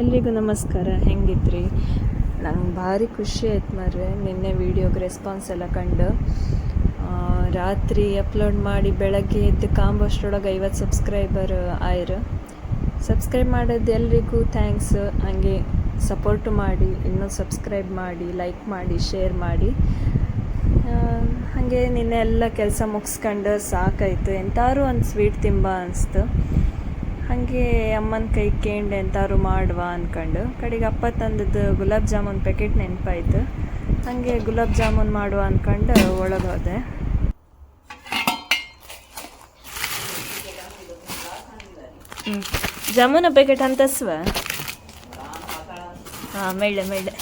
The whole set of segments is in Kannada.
ಎಲ್ರಿಗೂ ನಮಸ್ಕಾರ. ಹೆಂಗಿದ್ರಿ? ನಂಗೆ ಭಾರಿ ಖುಷಿ ಆಯ್ತು ಮರ್ರೆ ನಿನ್ನೆ ವೀಡಿಯೋಗೆ ರೆಸ್ಪಾನ್ಸ್ ಎಲ್ಲ ಕಂಡು. ರಾತ್ರಿ ಅಪ್ಲೋಡ್ ಮಾಡಿ ಬೆಳಗ್ಗೆ ಎದ್ದು ಕಾಂಬೋಷ್ಟರೊಳಗೆ 50 ಸಬ್ಸ್ಕ್ರೈಬರ್ ಆಯ್ರು. ಸಬ್ಸ್ಕ್ರೈಬ್ ಮಾಡೋದು ಎಲ್ರಿಗೂ ಥ್ಯಾಂಕ್ಸ್. ಹಾಗೆ ಸಪೋರ್ಟು ಮಾಡಿ, ಇನ್ನೂ ಸಬ್ಸ್ಕ್ರೈಬ್ ಮಾಡಿ, ಲೈಕ್ ಮಾಡಿ, ಶೇರ್ ಮಾಡಿ. ಹಾಗೆ ನಿನ್ನೆ ಎಲ್ಲ ಕೆಲಸ ಮುಗಿಸ್ಕೊಂಡು ಸಾಕಾಯಿತು, ಎಂತಾರು ಒಂದು ಸ್ವೀಟ್ ತಿಂಬ ಅನಿಸ್ತು. ಹಾಗೆ ಅಮ್ಮನ ಕೈ ಕೇಂಡು ಎಂತಾರು ಮಾಡುವ ಅಂದ್ಕೊಂಡು ಕಡೆಗೆ ಅಪ್ಪ ತಂದದ್ದು ಗುಲಾಬ್ ಜಾಮೂನ್ ಪ್ಯಾಕೆಟ್ ನೆನಪಾಯ್ತು. ಹಾಗೆ ಗುಲಾಬ್ ಜಾಮೂನ್ ಮಾಡುವ ಅಂದ್ಕೊಂಡು ಒಳಗೆ ಹೋದೆ. ಜಾಮೂನ ಪ್ಯಾಕೆಟ್ ಅಂತಸ್ವ हाँ मेल्डे मेल्डे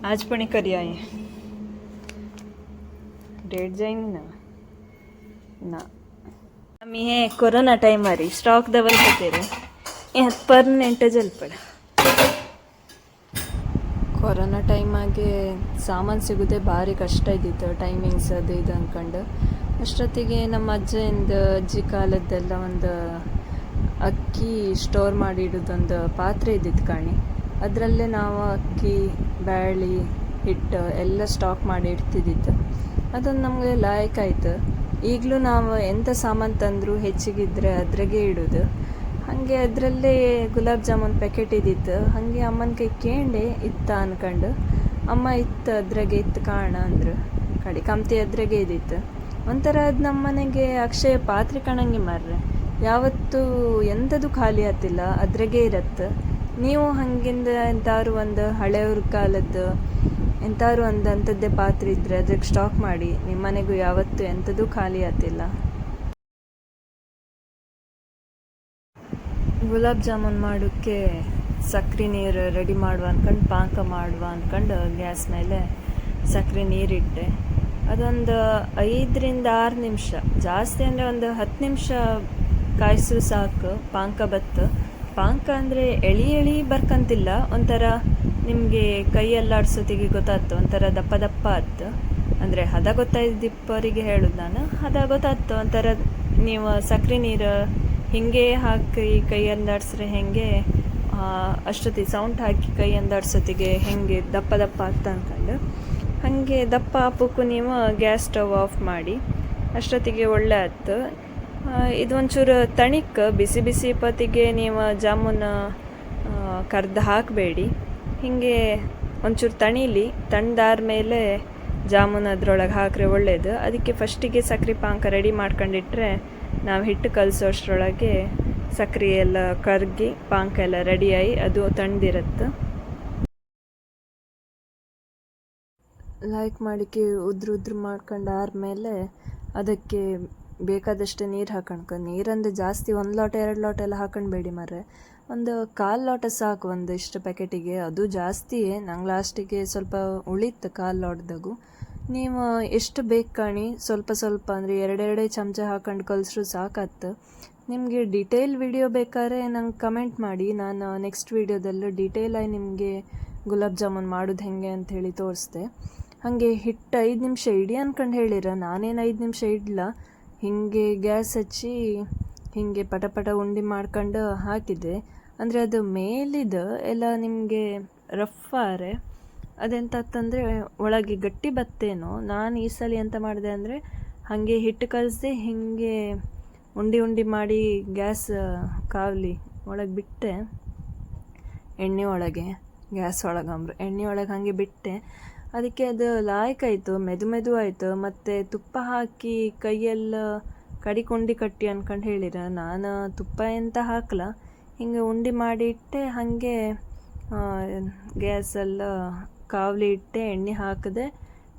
आज पण करी आई डेट जाईन ना आम्ही हे कोरोना टाइम मारी स्टॉक दवल होते ಪರ್ಮನೆಂಟ್ ಜಲ್ಪಡ. ಕೊರೋನಾ ಟೈಮಾಗೆ ಸಾಮಾನು ಸಿಗೋದೇ ಭಾರಿ ಕಷ್ಟ ಇದ್ದಿತ್ತು, ಟೈಮಿಂಗ್ಸ್ ಅದು ಇದು ಅಂದ್ಕೊಂಡು. ಅಷ್ಟೊತ್ತಿಗೆ ನಮ್ಮ ಅಜ್ಜಿ ಕಾಲದ್ದೆಲ್ಲ ಒಂದು ಅಕ್ಕಿ ಸ್ಟೋರ್ ಮಾಡಿ ಇಡೋದೊಂದು ಪಾತ್ರೆ ಇದ್ದಿತ್ತು ಕಾಣಿ. ಅದರಲ್ಲೇ ನಾವು ಅಕ್ಕಿ, ಬ್ಯಾಳಿ, ಹಿಟ್ಟು ಎಲ್ಲ ಸ್ಟಾಕ್ ಮಾಡಿ ಇಡ್ತಿದ್ದಿತ್ತು. ಅದೊಂದು ನಮಗೆ ಲಾಯಕಾಯ್ತು. ಈಗಲೂ ನಾವು ಎಂಥ ಸಾಮಾನು ತಂದರೂ ಹೆಚ್ಚಿಗಿದ್ರೆ ಅದ್ರಾಗೆ ಇಡೋದು. ಹಾಗೆ ಅದರಲ್ಲೇ ಗುಲಾಬ್ ಜಾಮೂನ್ ಪ್ಯಾಕೆಟ್ ಇದ್ದಿತ್ತು. ಹಾಗೆ ಅಮ್ಮನ ಕೈ ಕೇಂಡೆ ಇತ್ತ ಅನ್ಕೊಂಡು ಅಮ್ಮ ಇತ್ತು ಅದ್ರಾಗೆ ಇತ್ತು ಕಾಣ ಅಂದರು. ಕಡೆ ಕಮ್ತಿ ಅದ್ರಾಗೆ ಇದ್ದಿತ್ತು. ಒಂಥರ ಅದು ನಮ್ಮ ಮನೆಗೆ ಅಕ್ಷಯ ಪಾತ್ರೆ ಕಾಣಂಗೆ ಮಾರ್ರೆ, ಯಾವತ್ತೂ ಎಂಥದ್ದು ಖಾಲಿ ಆತಿಲ್ಲ, ಅದ್ರಾಗೆ ಇರತ್ತೆ. ನೀವು ಹಾಗಿಂದ ಎಂತಾರು ಒಂದು ಹಳೆಯವ್ರ ಕಾಲದ್ದು ಎಂತಾರು ಒಂದು ಅಂಥದ್ದೇ ಪಾತ್ರೆ ಇದ್ದರೆ ಅದ್ರಾಗೆ ಸ್ಟಾಕ್ ಮಾಡಿ, ನಿಮ್ಮ ಮನೆಗೂ ಯಾವತ್ತೂ ಎಂಥದ್ದು ಖಾಲಿ ಆತಿಲ್ಲ. ಗುಲಾಬ್ ಜಾಮೂನ್ ಮಾಡೋಕ್ಕೆ ಸಕ್ಕರೆ ನೀರು ರೆಡಿ ಮಾಡುವ ಅಂದ್ಕೊಂಡು, ಪಾಕ ಮಾಡುವ ಅಂದ್ಕೊಂಡು ಗ್ಯಾಸ್ ಮೇಲೆ ಸಕ್ಕರೆ ನೀರಿಟ್ಟೆ. ಅದೊಂದು 5-6 ನಿಮಿಷ, ಜಾಸ್ತಿ ಅಂದರೆ ಒಂದು 10 ನಿಮಿಷ ಕಾಯಿಸು ಸಾಕು. ಪಾಕ ಬತ್ತು. ಪಾಕ ಅಂದರೆ ಎಳಿ ಬರ್ಕಂತಿಲ್ಲ, ಒಂಥರ ನಿಮಗೆ ಕೈಯಲ್ಲಾಡ್ಸೋತಿಗೆ ಗೊತ್ತಾಯ್ತು, ಒಂಥರ ದಪ್ಪ ದಪ್ಪ ಆಯ್ತು. ಅಂದರೆ ಹದ ಗೊತ್ತಾಯ್ದಿಪ್ಪರಿಗೆ ಹೇಳೋದು ನಾನು, ಹದ ಗೊತ್ತಾಯ್ತು. ಒಂಥರ ನೀವು ಸಕ್ಕರೆ ನೀರು ಹಿಂಗೆ ಹಾಕಿ ಕೈ ಅಂದಾಡ್ಸ್ರೆ ಹೆಂಗೆ ಅಷ್ಟೊತ್ತಿಗೆ ಸೌಂಡ್ ಹಾಕಿ ಕೈ ಅಂದಾಡ್ಸೋತಿಗೆ ಹೆಂಗೆ ದಪ್ಪ ದಪ್ಪ ಆಗ್ತಾ ಅಂದ್ಕೊಂಡು, ಹಾಗೆ ದಪ್ಪ ಹಾಪಕ್ಕೂ ನೀವು ಗ್ಯಾಸ್ ಸ್ಟವ್ ಆಫ್ ಮಾಡಿ. ಅಷ್ಟೊತ್ತಿಗೆ ಒಳ್ಳೆ ಆಯ್ತು. ಇದೊಂಚೂರು ತಣಿಕ್ ಬಿಸಿ ಬಿಸಿ ಪತ್ತಿಗೆ ನೀವು ಜಾಮೂನು ಕರ್ದು ಹಾಕಬೇಡಿ. ಹೀಗೆ ಒಂಚೂರು ತಣಿಲಿ, ತಣ್ಣದಾದ್ಮೇಲೆ ಜಾಮೂನು ಅದ್ರೊಳಗೆ ಹಾಕ್ರೆ ಒಳ್ಳೆಯದು. ಅದಕ್ಕೆ ಫಸ್ಟಿಗೆ ಸಕ್ಕರೆ ಪಾಕ ರೆಡಿ ಮಾಡ್ಕೊಂಡಿಟ್ರೆ ನಾವು ಹಿಟ್ಟು ಕಲಸೋ ಅಷ್ಟರೊಳಗೆ ಸಕ್ಕರೆ ಎಲ್ಲ ಕರಗಿ ಪಾಕ ಎಲ್ಲ ರೆಡಿಯಾಗಿ ಅದು ತಣ್ಣದಿರುತ್ತೆ. ಲೈಕ್ ಮಾಡಿಕೆ ಉದ್ರು ಮಾಡ್ಕೊಂಡು ಆದ್ಮೇಲೆ ಅದಕ್ಕೆ ಬೇಕಾದಷ್ಟು ನೀರು ಹಾಕೊಂಡು, ನೀರಂದ್ರೆ ಜಾಸ್ತಿ 1 ಲೋಟ 2 ಲೋಟ ಎಲ್ಲ ಹಾಕೊಂಡ್ಬೇಡಿ ಮರ್ರೆ, ಒಂದು 1/4 ಲೋಟ ಸಾಕು ಒಂದಿಷ್ಟು ಪ್ಯಾಕೆಟಿಗೆ. ಅದು ಜಾಸ್ತಿಯೇ, ನಂಗೆ ಲಾಸ್ಟಿಗೆ ಸ್ವಲ್ಪ ಉಳಿತು 1/4 ಲೋಟದಾಗೂ. ನೀವು ಎಷ್ಟು ಬೇಕು ಕಾಣಿ, ಸ್ವಲ್ಪ ಸ್ವಲ್ಪ ಅಂದರೆ 2 ಚಮಚ ಹಾಕೊಂಡು ಕಲಿಸ್ರು ಸಾಕತ್ತು. ನಿಮಗೆ ಡೀಟೇಲ್ ವಿಡಿಯೋ ಬೇಕಾದ್ರೆ ನಂಗೆ ಕಮೆಂಟ್ ಮಾಡಿ, ನಾನು ನೆಕ್ಸ್ಟ್ ವೀಡಿಯೋದಲ್ಲೂ ಡೀಟೇಲಾಗಿ ನಿಮಗೆ ಗುಲಾಬ್ ಜಾಮೂನ್ ಮಾಡೋದು ಹೆಂಗೆ ಅಂಥೇಳಿ ತೋರಿಸ್ದೆ. ಹಾಗೆ ಹಿಟ್ಟು 5 ನಿಮಿಷ ಇಡಿ ಅಂದ್ಕೊಂಡು ಹೇಳಿರ, ನಾನೇನು 5 ನಿಮಿಷ ಇಡಲ್ಲ. ಹೀಗೆ ಗ್ಯಾಸ್ ಹಚ್ಚಿ ಹೀಗೆ ಪಟ ಉಂಡೆ ಮಾಡ್ಕೊಂಡು ಹಾಕಿದ್ದೆ. ಅಂದರೆ ಅದು ಮೇಲಿದು ಎಲ್ಲ ನಿಮಗೆ ರಫ್ಫಾರೆ ಅದೆಂತಂದರೆ ಒಳಗೆ ಗಟ್ಟಿ ಬತ್ತೇನೋ. ನಾನು ಈ ಸಲ ಎಂತ ಮಾಡಿದೆ ಅಂದರೆ ಹಾಗೆ ಹಿಟ್ಟು ಕಲಿಸ್ದೆ, ಹೀಗೆ ಉಂಡೆ ಮಾಡಿ ಗ್ಯಾಸ್ ಕಾವಲಿ ಒಳಗೆ ಬಿಟ್ಟೆ, ಎಣ್ಣೆ ಒಳಗೆ, ಗ್ಯಾಸ್ ಒಳಗೆ ಎಣ್ಣೆ ಒಳಗೆ ಹಾಗೆ ಬಿಟ್ಟೆ. ಅದಕ್ಕೆ ಅದು ಲಾಯ್ಕಾಯಿತು, ಮೆದು ಆಯಿತು. ಮತ್ತು ತುಪ್ಪ ಹಾಕಿ ಕೈಯೆಲ್ಲ ಕಟ್ಟಿ ಅಂದ್ಕೊಂಡು ಹೇಳಿರ, ನಾನು ತುಪ್ಪ ಎಂತ ಹಾಕಲ್ಲ, ಹಿಂಗೆ ಉಂಡೆ ಮಾಡಿ ಇಟ್ಟೆ. ಹಾಗೆ ಗ್ಯಾಸೆಲ್ಲ ಕಾವಲಿ ಇಟ್ಟೆ, ಎಣ್ಣೆ ಹಾಕಿದೆ,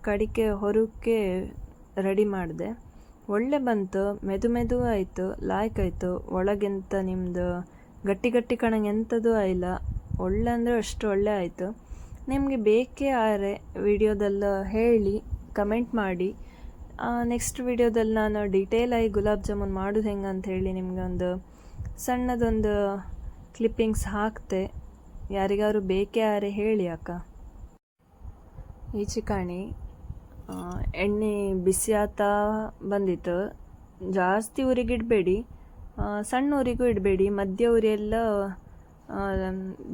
ಕಡಿಕೆ ಹೊರಕ್ಕೆ ರೆಡಿ ಮಾಡಿದೆ. ಒಳ್ಳೆ ಬಂತು, ಮೆದು ಆಯಿತು, ಲಾಯ್ಕಾಯಿತು. ಒಳಗೆಂತ ನಿಮ್ಮದು ಗಟ್ಟಿ ಕಣಂಗೆ ಎಂಥದ್ದು ಆಯಿಲ್ಲ, ಒಳ್ಳೆ ಅಂದರೆ ಅಷ್ಟು ಒಳ್ಳೆ ಆಯಿತು. ನಿಮಗೆ ಬೇಕೇ ಆರೆ ವಿಡಿಯೋದೆಲ್ಲ ಹೇಳಿ ಕಮೆಂಟ್ ಮಾಡಿ. ನೆಕ್ಸ್ಟ್ ವಿಡಿಯೋದಲ್ಲಿ ನಾನು ಡೀಟೇಲಾಗಿ ಗುಲಾಬ್ ಜಾಮೂನ್ ಮಾಡೋದು ಹೆಂಗೆ ಅಂಥೇಳಿ ನಿಮಗೆ ಒಂದು ಸಣ್ಣದೊಂದು ಕ್ಲಿಪ್ಪಿಂಗ್ಸ್ ಹಾಕ್ತೆ. ಯಾರಿಗಾರು ಬೇಕೇ ಆರೆ ಹೇಳಿ ಅಕ್ಕ. ಈಚೆ ಕಾಣಿ ಎಣ್ಣೆ ಬಿಸಿ ಆತಾ ಬಂದಿತ್ತು. ಜಾಸ್ತಿ ಉರಿಗಿಡಬೇಡಿ, ಸಣ್ಣ ಉರಿಗೂ ಇಡಬೇಡಿ, ಮಧ್ಯ ಉರಿಯೆಲ್ಲ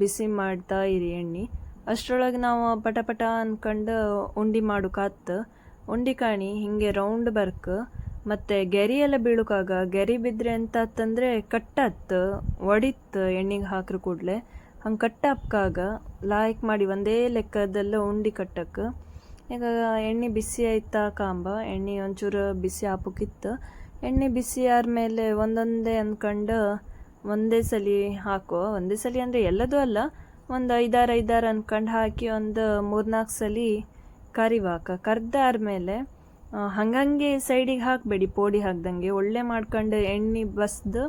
ಬಿಸಿ ಮಾಡ್ತಾ ಇರಿ ಎಣ್ಣೆ. ಅಷ್ಟರೊಳಗೆ ನಾವು ಪಟ ಪಟ ಅನ್ಕೊಂಡು ಉಂಡೆ ಮಾಡೋಕಾತ್. ಉಂಡೆ ಕಾಣಿ ಹಿಂಗೆ ರೌಂಡ್ ಬರ್ಕ್, ಮತ್ತು ಗೆರಿ ಎಲ್ಲ ಬೀಳೋಕಾಗ. ಗೆರಿ ಬಿದ್ದರೆ ಎಂತ ಆತಂದರೆ ಕಟ್ಟಾತ್, ಒಡಿತ್ ಎಣ್ಣೆಗೆ ಹಾಕ್ರ ಕೂಡಲೇ. ಹಂಗೆ ಕಟ್ಟಾಪ್ಕಾಗ ಲಾಯ್ಕ್ ಮಾಡಿ ಒಂದೇ ಲೆಕ್ಕದೆಲ್ಲ ಉಂಡೆ ಕಟ್ಟಕ್ಕೆ. ಈಗ ಎಣ್ಣೆ ಬಿಸಿ ಆಯ್ತಾ ಕಾಂಬ, ಎಣ್ಣೆ ಒಂಚೂರು ಬಿಸಿ ಹಾಪಕ್ಕಿತ್ತು. ಎಣ್ಣೆ ಬಿಸಿ ಆದಮೇಲೆ ಒಂದೊಂದೇ ಅಂದ್ಕೊಂಡು ಒಂದೇ ಸಲ ಹಾಕೋ. ಒಂದೇ ಸಲ ಅಂದರೆ ಎಲ್ಲದೂ ಅಲ್ಲ, ಒಂದು ಐದಾರು ಅಂದ್ಕೊಂಡು ಹಾಕಿ ಒಂದು 3-4 ಸಲ ಕರಿವಾಕ. ಕರ್ದಾದ್ಮೇಲೆ ಹಂಗಂಗೆ ಸೈಡಿಗೆ ಹಾಕಬೇಡಿ, ಪೋಡಿ ಹಾಕ್ದಂಗೆ ಒಳ್ಳೆ ಮಾಡ್ಕೊಂಡು ಎಣ್ಣೆ ಬಸ್ದು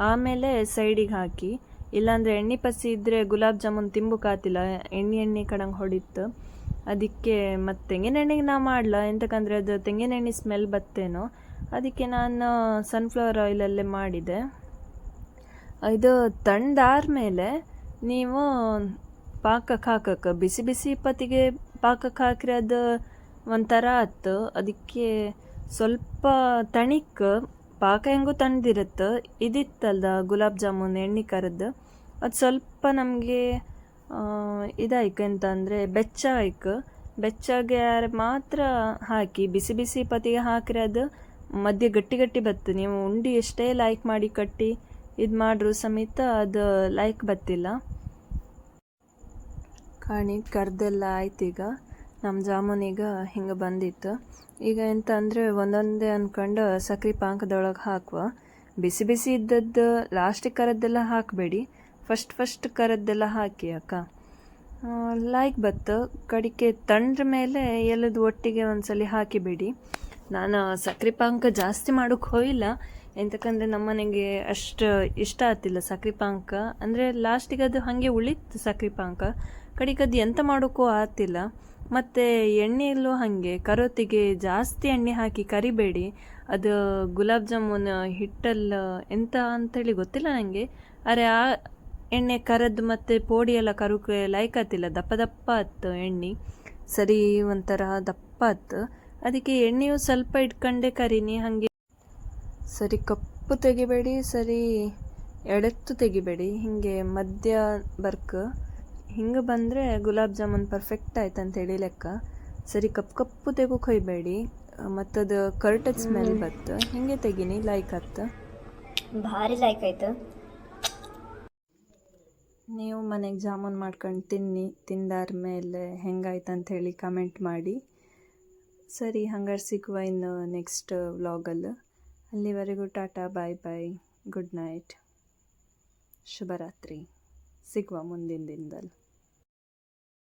ಆಮೇಲೆ ಸೈಡಿಗೆ ಹಾಕಿ. ಇಲ್ಲಾಂದರೆ ಎಣ್ಣೆ ಪಸಿ ಇದ್ದರೆ ಗುಲಾಬ್ ಜಾಮೂನ್ ತಿಂಬುಕಾತಿಲ್ಲ, ಎಣ್ಣೆ ಕಡಂಗೆ ಹೊಡಿತು. ಅದಕ್ಕೆ ಮತ್ತು ತೆಂಗಿನ ಎಣ್ಣೆಗೆ ನಾ ಮಾಡಲ, ಎಂತಕ್ಕಂದರೆ ಅದು ತೆಂಗಿನ ಎಣ್ಣೆ ಸ್ಮೆಲ್ ಬತ್ತೇನೋ, ಅದಕ್ಕೆ ನಾನು ಸನ್ಫ್ಲವರ್ ಆಯಿಲಲ್ಲೇ ಮಾಡಿದೆ. ಇದು ತಣ್ಣದಾದ್ಮೇಲೆ ನೀವು ಪಾಕಕ್ಕೆ ಹಾಕಕ್ಕೆ, ಬಿಸಿ ಬಿಸಿ ಪತ್ತಿಗೆ ಪಾಕಕ್ಕೆ ಹಾಕ್ರೆ ಅದು ಒಂಥರ ಆಯ್ತು. ಅದಕ್ಕೆ ಸ್ವಲ್ಪ ತಣಿಕ್ಕೆ ಪಾಕ ಹೆಂಗೂ ತಣ್ಣದಿರುತ್ತೆ. ಇದಿತ್ತಲ್ದ ಗುಲಾಬ್ ಜಾಮೂನ್ ಎಣ್ಣೆ ಕರೆದು, ಅದು ಸ್ವಲ್ಪ ನಮಗೆ ಇದಾಯ್ಕೆ ಅಂತಂದರೆ ಬೆಚ್ಚಾಗೆ ಮಾತ್ರ ಹಾಕಿ. ಬಿಸಿ ಬಿಸಿ ಪತ್ತಿಗೆ ಹಾಕಿದ್ರೆ ಅದು ಮಧ್ಯೆ ಗಟ್ಟಿ ಗಟ್ಟಿ ಬತ್ತು. ನೀವು ಉಂಡೆ ಎಷ್ಟೇ ಲೈಕ್ ಮಾಡಿ ಕಟ್ಟಿ ಇದು ಮಾಡ್ರೂ ಸಮೇತ ಅದು ಲೈಕ್ ಬತ್ತಿಲ್ಲ. ಕಾಣಿ ಕರ್ದೆಲ್ಲ ಆಯ್ತು. ಈಗ ನಮ್ಮ ಜಾಮೂನೀಗ ಹಿಂಗೆ ಬಂದಿತ್ತು. ಈಗ ಎಂತ ಅಂದರೆ ಒಂದೊಂದೇ ಅಂದ್ಕೊಂಡು ಸಕ್ರೆ ಪಾಕದೊಳಗೆ ಹಾಕುವ. ಬಿಸಿ ಬಿಸಿ ಇದ್ದದ್ದು ಲಾಸ್ಟಿಗೆ ಕರದ್ದೆಲ್ಲ ಹಾಕಬೇಡಿ, ಫಸ್ಟ್ ಕರದ್ದೆಲ್ಲ ಹಾಕಿ ಅಕ್ಕ. ಲೈಕ್ ಬತ್ತು. ಕಡಿಕೆ ತಣ್ಣರ ಮೇಲೆ ಎಲ್ಲದು ಒಟ್ಟಿಗೆ ಒಂದ್ಸಲಿ ಹಾಕಿಬಿಡಿ. ನಾನು ಸಕ್ರೆ ಪಾಕ ಜಾಸ್ತಿ ಮಾಡೋಕ್ಕೆ ಹೋಗಿಲ್ಲ, ಎಂತಕ್ಕಂದರೆ ನಮ್ಮ ಮನೆಗೆ ಅಷ್ಟು ಇಷ್ಟ ಆಗ್ತಿಲ್ಲ ಸಕ್ರೆ ಪಾಕ. ಅಂದರೆ ಲಾಸ್ಟಿಗೆ ಅದು ಹಾಗೆ ಉಳಿತು ಸಕ್ರೆ ಪಾಕ. ಕಡಿಗೆ ಅದು ಎಂತ ಮಾಡೋಕ್ಕೂ ಆಗ್ತಿಲ್ಲ. ಮತ್ತು ಎಣ್ಣೆಯಲ್ಲೂ ಹಾಗೆ ಕರೋತಿಗೆ ಜಾಸ್ತಿ ಎಣ್ಣೆ ಹಾಕಿ ಕರಿಬೇಡಿ. ಅದು ಗುಲಾಬ್ ಜಾಮೂನ್ ಹಿಟ್ಟಲ್ಲ ಎಂತ ಅಂಥೇಳಿ ಗೊತ್ತಿಲ್ಲ ನನಗೆ. ಅರೆ ಆ ಎಣ್ಣೆ ಕರದ್ದು ಮತ್ತು ಪೋಡಿ ಎಲ್ಲ ಕರೋಕೆ ಲೈಕ್ ಆಗ್ತಿಲ್ಲ. ದಪ್ಪ ದಪ್ಪ ಆಯ್ತು ಎಣ್ಣೆ, ಸರಿ ಒಂಥರ ದಪ್ಪ ಆಯ್ತು. ಅದಕ್ಕೆ ಎಣ್ಣೆಯು ಸ್ವಲ್ಪ ಇಟ್ಕೊಂಡೆ ಕರೀನಿ. ಹಾಗೆ ಸರಿ ಕಪ್ಪು ತೆಗಿಬೇಡಿ, ಸರಿ ಎಳೆತ್ತು ತೆಗಿಬೇಡಿ, ಹಿಂಗೆ ಮಧ್ಯ ಬರ್ಕ್. ಹಿಂಗೆ ಬಂದರೆ ಗುಲಾಬ್ ಜಾಮೂನ್ ಪರ್ಫೆಕ್ಟ್ ಆಯ್ತು ಅಂತೇಳಿ ಲೆಕ್ಕ. ಸರಿ ಕಪ್ಪು ತೆಗೋಕೆ ಹೊಯ್ಬೇಡಿ, ಮತ್ತದು ಕರ್ಟದ್ ಸ್ಮೆಲ್ ಬತ್ತು. ಹಿಂಗೆ ತೆಗೀನಿ, ಲೈಕ್ ಆಯ್ತು, ಭಾರಿ ಲೈಕ್ ಆಯ್ತು. ನೀವು ಮನೆಗೆ ಜಾಮೂನ್ ಮಾಡ್ಕೊಂಡು ತಿಂದಾದ್ಮೇಲೆ ಹೆಂಗಾಯ್ತು ಅಂಥೇಳಿ ಕಮೆಂಟ್ ಮಾಡಿ. ಸರಿ, ಹಂಗಾರೆ ಸಿಗುವ ಇನ್ನು ನೆಕ್ಸ್ಟ್ ವ್ಲಾಗಲ್ಲಿ. ಅಲ್ಲಿವರೆಗೂ ಟಾಟಾ, ಬಾಯ್ ಬಾಯ್, ಗುಡ್ ನೈಟ್, ಶುಭರಾತ್ರಿ. ಸಿಗುವ ಮುಂದಿನ ದಿನದಲ್ಲಿ.